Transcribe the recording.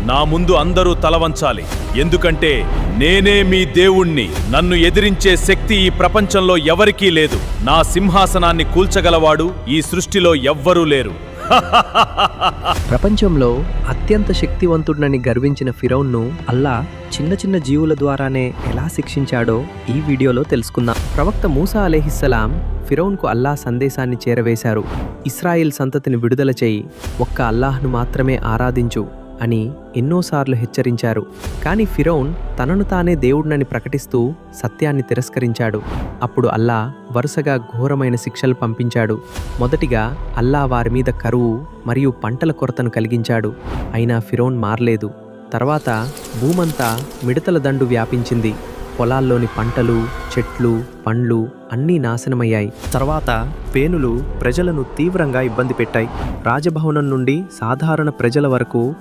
నా ముందు అందరూ తలవంచాలి. ఎందుకంటే నేనే మీ దేవుణ్ణి. నన్ను ఎదిరించే శక్తి ఈ ప్రపంచంలో ఎవరికీ లేదు. నా సింహాసనాన్ని కూల్చగలవాడు ఈ సృష్టిలో ఎవ్వరూ లేరు. ప్రపంచంలో అత్యంత శక్తివంతుడని గర్వించిన ఫిరౌన్ను అల్లా చిన్న చిన్న జీవుల ద్వారానే ఎలా శిక్షించాడో ఈ వీడియోలో తెలుసుకుందాం. ప్రవక్త మూసా అలైహిస్సలాం ఫిరౌన్కు అల్లా సందేశాన్ని చేరవేశారు. ఇస్రాయిల్ సంతతిని విడుదల చేయి, ఒక్క అల్లాహ్ను మాత్రమే ఆరాధించు అని ఎన్నోసార్లు హెచ్చరించారు. కానీ ఫిరౌన్ తనను తానే దేవుడినని ప్రకటిస్తూ సత్యాన్ని తిరస్కరించాడు. అప్పుడు అల్లా వరుసగా ఘోరమైన శిక్షలు పంపించాడు. మొదటిగా అల్లా వారి మీద కరువు మరియు పంటల కొరతను కలిగించాడు. అయినా ఫిరౌన్ మారలేదు. తర్వాత భూమంతా మిడతల దండు వ్యాపించింది. పొలాల్లోని పంటలు, చెట్లు, పండ్లు అన్నీ నాశనమయ్యాయి. తర్వాత పేనులు ప్రజలను తీవ్రంగా ఇబ్బంది పెట్టాయి. రాజభవనం నుండి సాధారణ ప్రజల వరకు